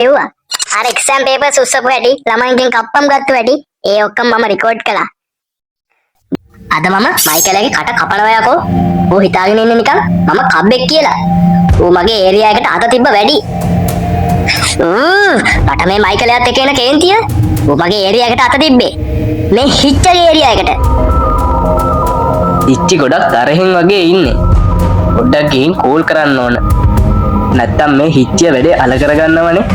එව්වා. අර exam papers උස්සපු හැටි, ළමයින්ගෙන් කප්පම් ගත්ත හැටි, ඒ ඔක්කොම මම රෙකෝඩ් කළා. අද මම මයිකලගේ කට කපනවා යකෝ. ඌ හිතාගෙන ඉන්නේ නිකන් මම කබ්බෙක් කියලා. ඌ මගේ ඒරියා එකට අත තිබ්බ වැඩි. රට මේ මයිකලයාත් එක්ක එන කේන්තිය. ඌ මගේ ඒරියා එකට අත තිබ්බේ. මේ හිච්චගේ ඒරියා එකට. ඉච්චි ගොඩක් තරහින් වගේ ඉන්නේ. පොඩ්ඩක් ගිහින් කෝල් කරන්න ඕන. නැත්තම් මේ හිච්චිය වැඩේ අල කරගන්නවනේ.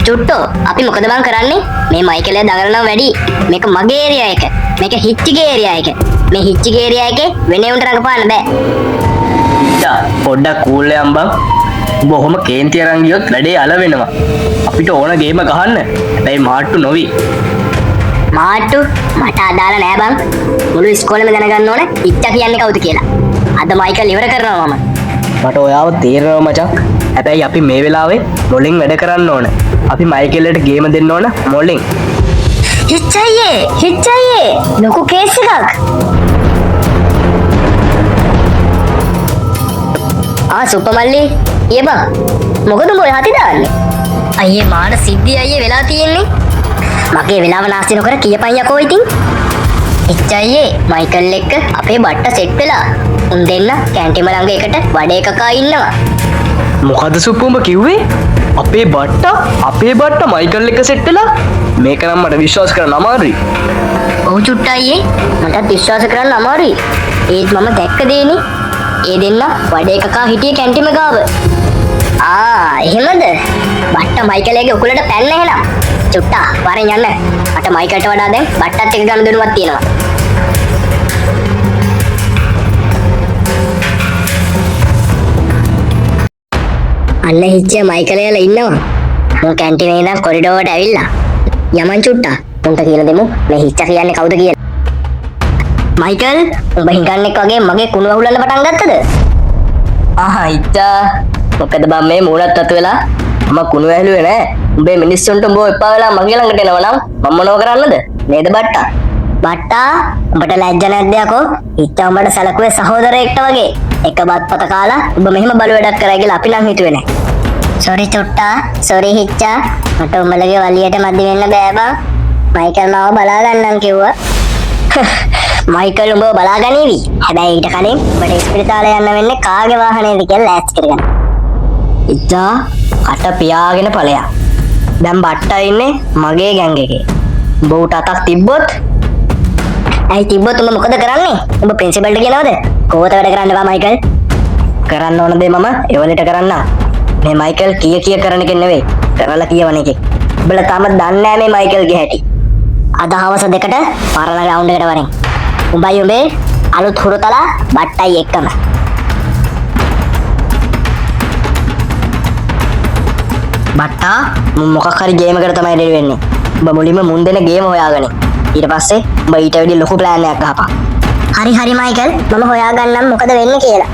චුට්ටෝ අපි මොකද බං කරන්නේ? මේ මයිකලයා දඟලනවා වැඩි. මේක මගේ ඒරියා එක. මේක හිච්චිගේ ඒරියා එක. මේ හිච්චිගේ ඒරියා එකේ වෙන උන්ට රඟපාන්න බෑ. ඉච්චා පොඩ්ඩක් කූල් යම් බං. උඹ ඔහොම කේන්ති අරන් ගියොත් වැඩේ අල වෙනවා. අපිට ඕන ගේම ගහන්න. හැබැයි මාට්ටු නොවි. මාට්ටු මට අදාළ නෑ බං. මුළු ඉස්කෝලේම දැනගන්න ඕන ඉච්චා කියන්නේ කවුද කියලා. අද මයිකල් ඉවර කරනවා මම. මට ඔයාව තේරෙනවා මචං. හැබැයි අපි මේ වෙලාවේ මොලෙන් වැඩ කරන්න ඕන. අපි මයිකල්ලට ගේම දෙන්න ඕන මොලෙන්. හිච්චයියේ ලොකු කේස් එකක්. සුප්පමල්ලි ඒ බං මොකද මොය හති දාන්නේ? අයියේ මාන සිද්ධි අයියේ වෙලා තියෙන්නේ. මගේ වෙලාව නාස්ති නොකර කියපන් යකෝ ඉතින්. හිච්චයියේ මයිකල් එක්ක අපේ බට්ට සෙට් වෙලා. උන් දෙන්න කැන්ටිම ළඟ එකට වඩේ කකා ඉන්නවා. මොකද සුප්පුඹ කිව්වේ? අපේ බට්ට මයිකල් එක සෙට් වෙලා? මේක නම් මට විශ්වාස කරන්න අමාරුයි. ඔව් චුට්ටයියේ මටත් විශ්වාස කරන්න අමාරුයි. ඒත් මම දැක්ක දේනේ. ඒ දෙන්න වඩේ කකා හිටියේ කැන්ටිම ගාව. එහෙමද? බට්ට මයිකල්ගේ උකුලට පැන්න එහෙනම්. චුට්ටා වරෙන් යන්න. මට මයිකල්ට වඩා දැන් බට්ටත් එක්ක ගන්න දෙනුවක් තියෙනවා. අන්න හිච්චිය මයිකලයලා ඉන්නවා. මම කැන්ටිනේ ඉඳන් කොරිඩෝරට ඇවිල්ලා. යමන් චුට්ටා උන්ට කියලා දෙමු මේ හිච්චා කියන්නේ කවුද කියලා. මයිකල් උඹ හිඟන්නෙක් වගේ මගේ කුණු අහුලන්න පටන් ගත්තද? හිච්චා මොකද බම් මේ මූණත් අත වෙලා මම කුණු ඇහලුවේ නෑ. උඹේ මිනිස්සුන්ට උඹ එපා වෙලා මගේ ළඟට එනවා නම් මම මොනව කරන්නද? නේද බට්ටා? බට්ටා උඹට ලැජ්ජ නැද්ද යකෝ? හිච්චා උඹට සැලකුවේ සහෝදරයෙක්ට වගේ. එක බත්පත කාලා උඹ මෙහෙම බලු වැඩක් කරයි කියලා අපි නම් හිතුවේ නෑ. සෝරි චුට්ටා, සෝරි හිච්චා. මට උඹලගේ වලියට මැදි වෙන්න බෑ බං. මයිකල් මාව බලා ගන්නම් කිව්වා. මයිකල් උඹව බලා ගනීවි. හැබැයි ඊට කලින් උඹට ඉස්පිරිතාලේ යන්න වෙන්නේ කාගේ වාහනේද කියලා ලෑස්ති කරගන්න. ඉච්චා කට පියාගෙන ඵලයක්. දැන් බට්ටා ඉන්නේ මගේ ගෑන්ග් එකේ. උඹ උට අතක් තිබ්බොත් ඇයි තිබ්බොත් උඹ මොකද කරන්නේ? උඹ ප්‍රින්සිපල්ට කියනවද? කොහොත වැඩ කරන්න බා මයිකල්? කරන්න ඕන දේ මම එවලට කරන්නම්. මේ මයිකල් කිය කරන එක නෙවෙයි. කරලා කියවන එකේ. උඹලා තාම දන්නේ නැහැ මේ මයිකල්ගේ හැටි. අද හවස 2ට පරණ ග්‍රවුන්ඩ් එකට වරෙන්. උඹයි උඹේ අලුත් හුරුතලා බට්ටයි එක්කම. බට්ටා මොකක් හරි ගේම් එකකට තමයි රෙඩි වෙන්නේ. උඹ මුලින්ම මුන් දෙන ගේම හොයාගන්න. ඊට පස්සේ උඹ ඊට වැඩි ලොකු ප්ලෑන් එකක් ගහපන්. හරි මයිකල් මම හොයාගන්නම් මොකද වෙන්නේ කියලා.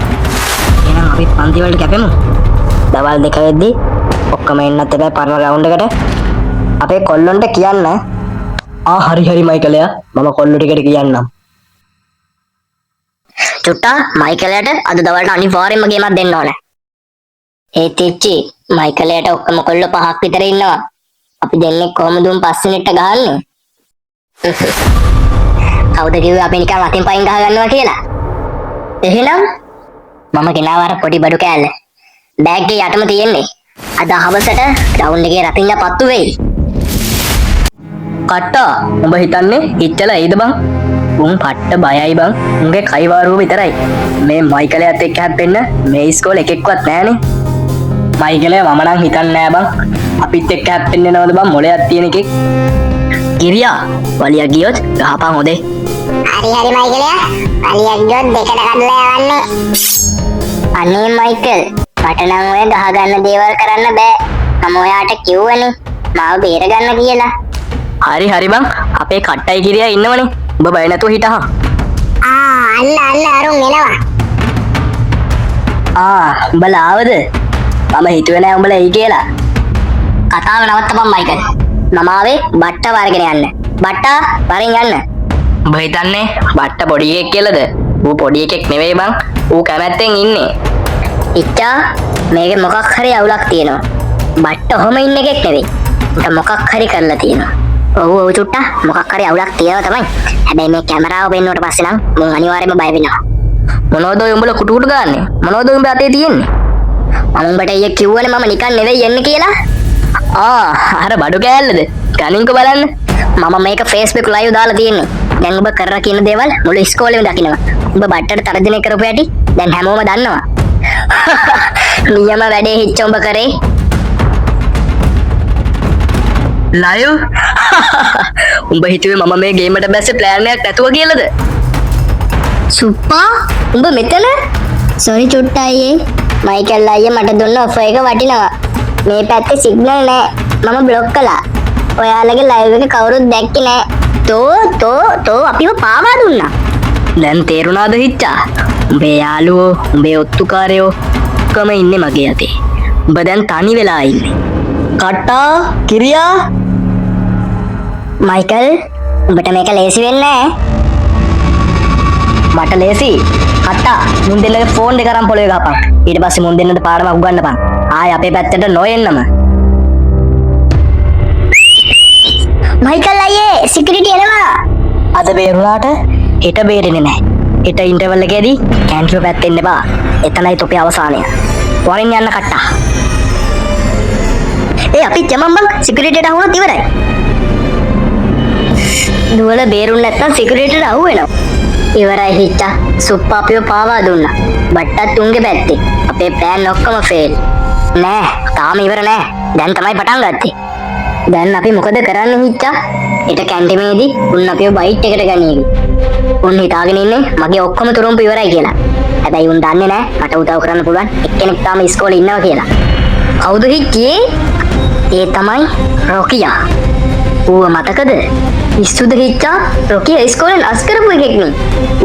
එහෙනම් අපි පන්ති වලට කැපෙමු. දවල් 2 වෙද්දී ඔක්කොම එන්නත් එපා පරණ ග්‍රවුන්ඩ් එකට. අපේ කොල්ලොන්ට කියන්න. හරි මයිකලයා මම කොල්ලෝ ටිකට කියන්නම්. චුට්ටා මයිකලයට අද දවල්ට අනිවාර්යෙන්ම ගේමක් දෙන්න ඕනේ. ඒත් ඉච්චි මයිකලයට ඔක්කොම කොල්ලෝ 5ක් විතර ඉන්නවා. අපි දෙන්නේ කොහමද උන් 5 මිනිත්ට ගහන්නේ? කවුද කිව්වේ අපි නිකන් අතින් පයින් ගහ ගන්නවා කියලා? එහෙනම් මම ගෙනාව අර පොඩි බඩු කෑල්ල. බෑග් එකේ යටම තියෙන්නේ. අද හවසට ග්‍රවුන්ඩ් එකේ රතින්න පත්තු වෙයි. කට්ටා උඹ හිතන්නේ ඉච්චලා එයිද බං? උන් පට්ට බයයි බං. උන්ගේ කයිවාරුව විතරයි. මේ මයිකලයාත් එක්ක හැප්පෙන්න මේ ඉස්කෝලේ එකෙක්වත් නැහනේ. මයිකලයා මම නම් හිතන්නේ නෑ බං. අපිත් එක්ක හැප්පෙන්නේ නැවද බං මොලයක් තියෙන එකෙක්. කිරියා වලිය ගියොත් ගහපන් හොදේ. හරි මයිකලයා. වලිය ගියොත් දෙකට කඩලා යවන්නේ. අනේ මයිකල් මට නම් ඔය ගහ ගන්න දේවල් කරන්න බෑ. මම ඔයාට කිව්වනේ මාව බේර ගන්න කියලා. හරි බං අපේ කට්ටයි කිරියා ඉන්නවනේ. උඹ බය නැතුව හිටහන්. අන්න අරුන් එනවා. උඹලා ආවද? මම හිතුවේ නෑ උඹලා එයි කියලා. කතාව නවත්තපන් මයිකල්. මම ආවේ බට්ට වරගෙන යන්න. බට්ටා වරෙන් යන්න. උඹ හිතන්නේ බට්ට පොඩි එකෙක් කියලාද? ඌ පොඩි එකෙක් නෙවෙයි බං. ඌ කැමැත්තෙන් ඉන්නේ. ඉච්චා මේකේ මොකක් හරි අවුලක් තියෙනවා. බට්ට ඔහොම ඉන්න එකෙක් නෙවෙයි. උට මොකක් හරි කරලා තියෙනවා. ඔව් චුට්ටා මොකක් හරි අවුලක් තියෙනවා තමයි. හැබැයි මේ කැමරාව පෙන්නුවට පස්සේ නම් මම අනිවාර්යයෙන්ම බය වෙනවා. මොනවද ඔය උඹලා කුටු කුටු ගන්නෙ? මොනවද උඹ අතේ තියෙන්නේ? මම උඹට ඊයේ කිව්වනේ මම නිකන් නෙවෙයි එන්නේ කියලා. අර බඩු කෑල්ලද? ගනින්කෝ බලන්න. මම මේක Facebook live දාලා තියෙන්නේ. දැන් ඔබ කරලා කියන දේවල් මුළු ඉස්කෝලේම දකිනවා. ඔබ බට්ටට තරදිනේ කරපු ඇටි දැන් හැමෝම දන්නවා. නියම වැඩේ හිච්ච උඹ කරේ. ලයිව්? උඹ හිතුවේ මම මේ ගේම් එකට බැස්සේ ප්ලෑන් එකක් නැතුව කියලාද? සුප්පා උඹ මෙතන? සෝරි චුට්ටා අයියේ. මයිකල් අයියා මට දුන්න ඔෆර් එක වටිනවා. මේ පැත්තේ සිග්නල් නෑ. මම බ්ලොක් කළා. ඔයාලගේ ලයිව් එක කවුරුත් දැක්කේ නෑ. තෝ අපිව පාවා දුන්නා. දැන් තේරුණාද හිච්චා? උඹේ යාළුවෝ, උඹේ ඔත්තුකාරයෝ ඔක්කොම ඉන්නේ මගේ අතේ. උඹ දැන් තනි වෙලා ඉන්නේ. කට්ටා, කිරියා. මයිකල් උඹට මේක ලේසි වෙන්නේ නෑ. මට ලේසි. කට්ටා, මුන් දෙන්නගේ ෆෝන් දෙක අරන් පොළවේ ගහපන්. ඊට පස්සේ මුන් දෙන්නට පාඩමක් උගන්වපන්. ආයෙ අපේ පැත්තට නොඑන්නම. මයිකල් අයියේ සිකියුරිටි එනවා. අද බේරුණාට හෙට බේරෙන්නේ නැහැ. හෙට ඉන්ටර්වල් එකේදී කැන්ටින් පැත්තේ ඉන්න බා. එතනයි තොපේ අවසානය. වරින් යන්න කට්ටා. අපි යමම් බං සිකියුරිටියට අහුනොත් ඉවරයි. දුවල බේරුන්නේ නැත්නම් සිකියුරිටියට අහු වෙනවා. ඉවරයි හිච්චා. සුප්පා අපිව පාවා දුන්නා. බට්ටත් උන්ගේ පැත්තේ. අපේ ප්ලෑන් ඔක්කොම ෆේල්. නෑ තාම ඉවර නෑ. දැන් තමයි පටන් ගත්තේ. දැන් අපි මොකද කරන්නේ හිච්චා? ඊට කැන්ටිමේදී උන් අපිව බයිට් එකට ගනියවි. උන් හිතාගෙන ඉන්නේ මගේ ඔක්කොම තුරුම්පු ඉවරයි කියලා. හැබැයි උන් දන්නේ නෑ මට උදව් කරන්න පුළුවන් එක්කෙනෙක් තාම ඉස්කෝලේ ඉන්නවා කියලා. කවුද හිච්චේ? ඒ තමයි රොකියා. ඌව මතකද? ඉස්සුද හිච්චා? රොකියා ඉස්කෝලෙන් අස් කරපු එකෙක් නේ.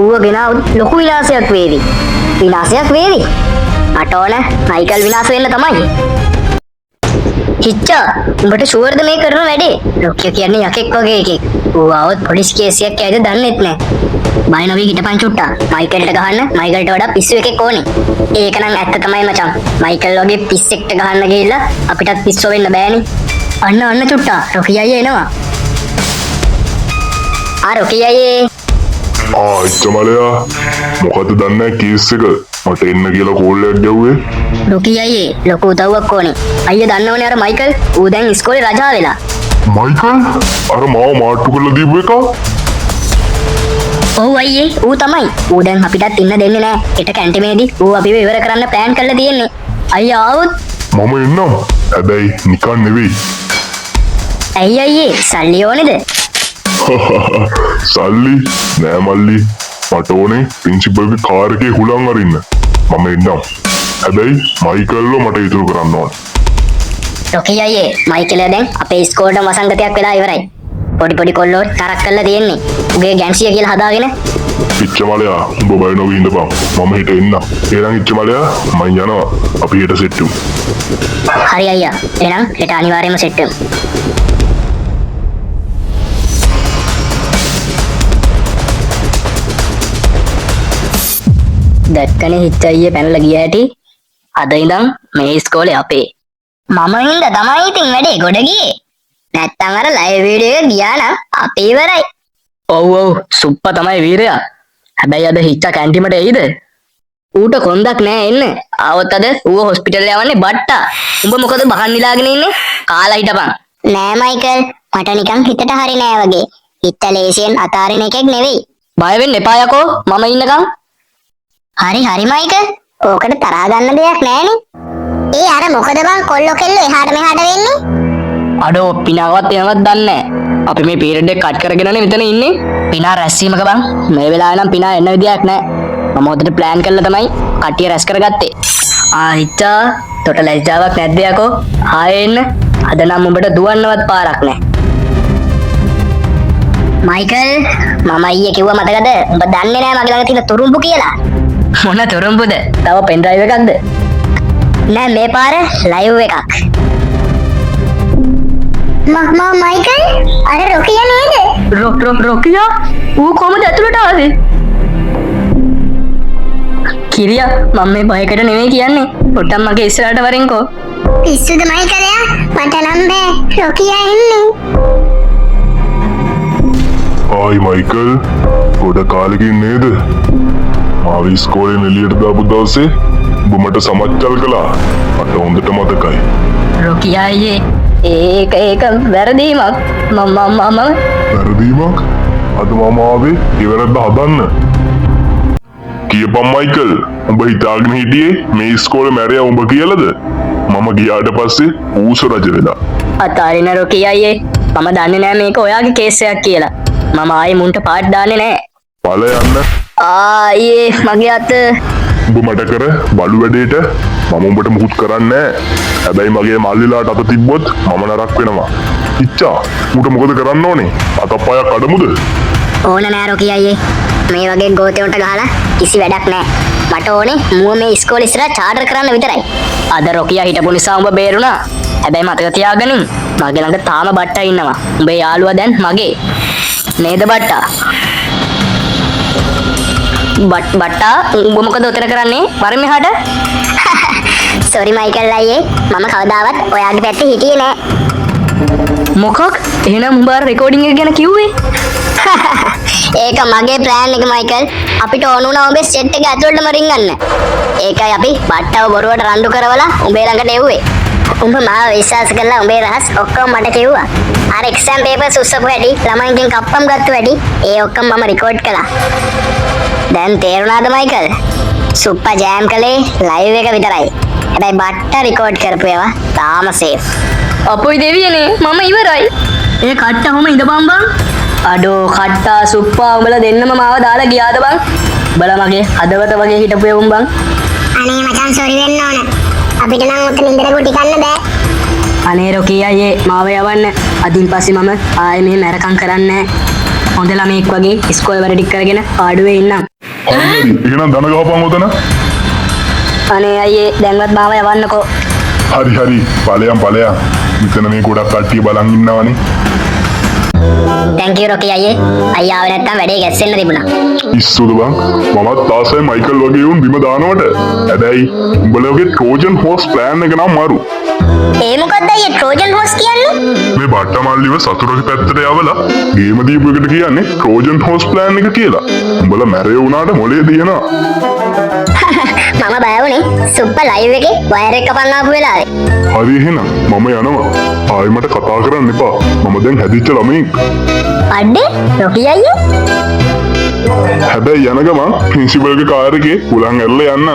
ඌව ගෙනාවුත් ලොකු විනාශයක් වේවි. විනාශයක් වේවි. මට ඕන මයිකල් විනාශ වෙන්න තමයි. හිච්චා උඹට ෂුවර්ද මේ කරන වැඩේ? රොකියා කියන්නේ යකෙක් වගේ එකෙක්. ඌ ආවොත් පොලිස් කේසියක් ඇයිද දන්නෙත් නෑ. බය නොවී හිටපන් චුට්ටා. මයිකල්ට ගහන්න මයිකල්ට වඩා පිස්සු එකෙක් ඕනේ. ඒක නම් ඇත්ත තමයි මචං. මයිකල් වගේ පිස්සෙක්ට ගහන්න ගිහිල්ලා අපිටත් පිස්සෝ වෙන්න බෑනේ. අන්න චුට්ටා රොකියා අයියා එනවා. රොකියා අයියේ. ඉච්චමලයා මොකද දන්නේ කේස් එක මට එන්න කියලා කෝල් එකක් ගැව්වේ. රොකියා අයියේ ලොකු උදව්වක් ඕනේ. අයියා දන්නවනේ අර මයිකල් ඌ දැන් ඉස්කෝලේ රජා වෙලා. මයිකල් අර මාව මාට්ටු කරලා දීපු එක? ඔව් අයියේ ඌ තමයි. ඌ දැන් අපිටත් ඉන්න දෙන්නේ නෑ. හෙට කැන්ටිමේදී ඌ අපිව ඉවර කරන්න ප්ලෑන් කරලා තියෙන්නේ. අයියා ආවොත් මම එන්නම්. හැබැයි නිකන් නෙවෙයි. ඇයි අයියේ සල්ලි ඕනේද? සල්ලි නෑ මල්ලි. මට ඕනේ ප්‍රින්සිපල්ගේ කාර් එකේ හුලං අරින්න. මම එන්නම්. හැබැයි මයිකල්ව මට ඉතුරු කරන්න ඕන. රොකියා අයියේ මයිකල් දැන් අපේ ඉස්කෝලේට වසංගතයක් වෙලා ඉවරයි. පොඩි කොල්ලෝ තරක් කරලා තියෙන්නේ. උගේ ගැන්සිය කියලා හදාගෙන. ඉච්චමලයා උඹ බය නොවී ඉඳපන්. මම හෙට එන්නම්. එහෙනම් ඉච්චමලයා මම යනවා. අපි හෙට සෙට් වෙමු. හරි අයියා. එහෙනම් හෙට අනිවාර්යයෙන්ම සෙට් වෙමු. දැක්කනේ හිච්ච අයියේ පැනලා ගිය හැටි. අද ඉඳන් මේ ඉස්කෝලේ අපේ. මම හින්දා තමයි ඉතින් වැඩේ ගොඩ ගියේ. නැත්තම් අර ලයිව් වීඩියෝ එක ගියා නම් අපි ඉවරයි. ඔව් සුප්පා තමයි වීරයා. හැබැයි අද හිච්චා කැන්ටිමට එයිද? ඌට කොන්දක් නෑ එන්න. ආවොත් අද ඌව හොස්පිටල් යවන්නේ බට්ටා. උඹ මොකද බහන් නිලාගෙන ඉන්නේ? කාලා හිටපන්. නෑ මයිකල් මට නිකන් හිතට හරි නෑ වගේ. හිත ලේසියෙන් අතාරින එකෙක් නෙවෙයි. බය වෙන්න එපා යකෝ මම ඉන්නකම්. හරි මයිකල්. ඕකට තරහා ගන්න දෙයක් නෑනේ. ඒ අර මොකද බං කොල්ලෝ කෙල්ලෝ එහාට මෙහාට වෙන්නේ? අඩෝ පිනාවත් එනවත් දන්නේ නෑ. අපි මේ පීරියඩ් එක කට් කරගෙනනේ මෙතන ඉන්නේ. පිනා රැස්වීමක බං. මේ වෙලාවේ නම් පිනා එන්න විදියක් නෑ. මම උදේට ප්ලෑන් කරලා තමයි කට්ටිය රැස් කරගත්තේ. හිච්චා තොට ලැජ්ජාවක් නැද්ද යකෝ? ආයේ එන්න. අද නම් උඹට දුවන්නවත් පාරක් නෑ. මයිකල් මම ඊයේ කිව්වා මතකද? උඹ දන්නේ නෑ මගේ ළඟ තියෙන තුරුම්බු කියලා. මොන තුරුම්බුද? තව පෙන් ඩ්‍රයිව් එකක්ද? නෑ මේ පාර ලයිව් එකක්. මයිකල් අර රොකියා නේද? රොකියා? ඌ කොහමද ඇතුළට ආවේ? කිරියා මම මේ බයකට නෙමෙයි කියන්නේ. පොඩ්ඩක් මගේ ඉස්සරහට වරෙන්කෝ. පිස්සුද මයිකලයා? මට නම් බෑ. රොකියා එන්නේ. ආයි මයිකල් ගොඩ කාලෙකින් නේද? මාව ඉස්කෝලෙන් එළියට දාපු දවසේ උඹ මට සමච්චල් කළා. මට හොඳට මතකයි. රොකියා අයියේ ඒක වැරදීමක්. මම වැරදීමක්? අද මම ආවේ ඒ වැරද්ද හදන්න. කියපන් මයිකල්, උඹ හිතාගෙන හිටියේ මේ ඉස්කෝලේ මැරයා උඹ කියලාද? මම ගියාට පස්සේ ඌස රජ වෙලා. අතාරින රොකියා අයියේ මම දන්නේ නෑ මේක ඔයාගේ කේස් එකක් කියලා. මම ආයේ මුන්ට පාට දාන්නේ නෑ. ඵල යන්න. ආයේ මගේ අත උඹ මට කර බලු වැඩේට මම උඹට මුකුත් කරන්නේ නෑ. හැබැයි මගේ මල්ලිලාට අත තිබ්බොත් මම නරක වෙනවා. ඉච්චා උඹට මොකද කරන්න ඕනේ? අතපය කඩමුද? ඕන නෑ රොකියා අයියේ. මේ වගේ ගෝතේකට ගහලා කිසි වැඩක් නෑ. මට ඕනේ මුව මේ ඉස්කෝලේ ඉස්සරහ චාටර් කරන්න විතරයි. අද රොකියා හිටපු නිසා උඹ බේරුණා. හැබැයි මතක තියාගනින් මගේ ළඟ තාම බට්ටා ඉන්නවා. උඹේ යාළුවා දැන් මගේ. නේද බට්ටා? බට්ටා උඹ මොකද උතර කරන්නේ? වරම එහාට. සෝරි මයිකල් අයියේ. මම කවදාවත් ඔයාගේ පැත්තේ හිටියේ නෑ. මොකක්? එහෙනම් උඹ අර රෙකෝඩින් එක ගැන කිව්වේ? ඒක මගේ ප්ලෑන් එක මයිකල්. අපිට ඕන වුණා උඹේ සෙට් එක ඇතුළටම රින්ගන්න. ඒකයි අපි බට්ටව බොරුවට රණ්ඩු කරවලා උඹේ ළඟට එව්වේ. උඹ මාව විශ්වාස කරලා උඹේ රහස් ඔක්කොම මට කිව්වා. අර එක්සෑම් පේපර්ස් උස්සපු හැටි, ළමයින්ගෙන් කප්පම් ගත්ත හැටි, ඒ ඔක්කොම මම රෙකෝඩ් කළා. දැන් තේරුණාද මයිකල්? සුප්පා ජෑම් කළේ ලයිව් එක විතරයි. හැබැයි බට්ට රෙකෝඩ් කරපු ඒවා තාම සේෆ්. අපොයි දෙවියනේ මම ඉවරයි. ඒ කට්ට හොම ඉඳපන් බං. අඩෝ කට්ටා සුප්පා උඹලා දෙන්නම මාව දාලා ගියාද බං? උඹලා මගේ හදවත වගේ හිටපු එවුන් බං. අනේ මචං සෝරි වෙන්න ඕන. අපිට නම් ඔතන ඉඳලා කුටි කන්න බෑ. අනේ රොකියා අයියේ මාව යවන්න. අදින් පස්සේ මම ආයේ මේ මැරකම් කරන්නේ නැහැ. හොඳ ළමෙක් වගේ ඉස්කෝලේ වැඩ ටික කරගෙන පාඩුවේ ඉන්නම්. හරි එහෙනම් දන ගහපන් උතන. අනේ අයියේ දැන්වත් මාව යවන්නකෝ. හරි ඵලයන්. මෙතන මේ ගොඩක් කට්ටිය බලන් ඉන්නවනේ. thank you රොකියා අයියේ. අයියා ආවේ නැත්තම් වැඩේ ගැස්සෙන්න තිබුණා. ඉස්සුද බං මමත් ආසයි මයිකල් වගේ උන් බිම දානවට. හැබැයි උඹලගේ ට්‍රෝජන් හෝස් ප්ලෑන් එක නම් මාරු. ඒ මොකක්ද අයියේ ට්‍රෝජන් හෝස් කියන්නේ? මේ බට්ට මල්ලිව සතුරගේ පැත්තට යවලා ගේම දීපු එකට කියන්නේ ට්‍රෝජන් හෝස් ප්ලෑන් එක කියලා. උඹලා මැරේ වුණාට මොලේ දිනනවා. මම බය වුණේ සුප්පා ලයිව් එකේ වයර් එක කපන්න ආපු වෙලාවේ. හරි එහෙනම් මම යනවා. ආයෙ මට කතා කරන්න එපා. මම දැන් හැදිච්ච ළමෙක්. අඩේ රොකියා අයියේ. හැබැයි යන ගමන් ප්‍රින්සිපල්ගේ කාර් එකේ උලන් ඇරලා යන්න.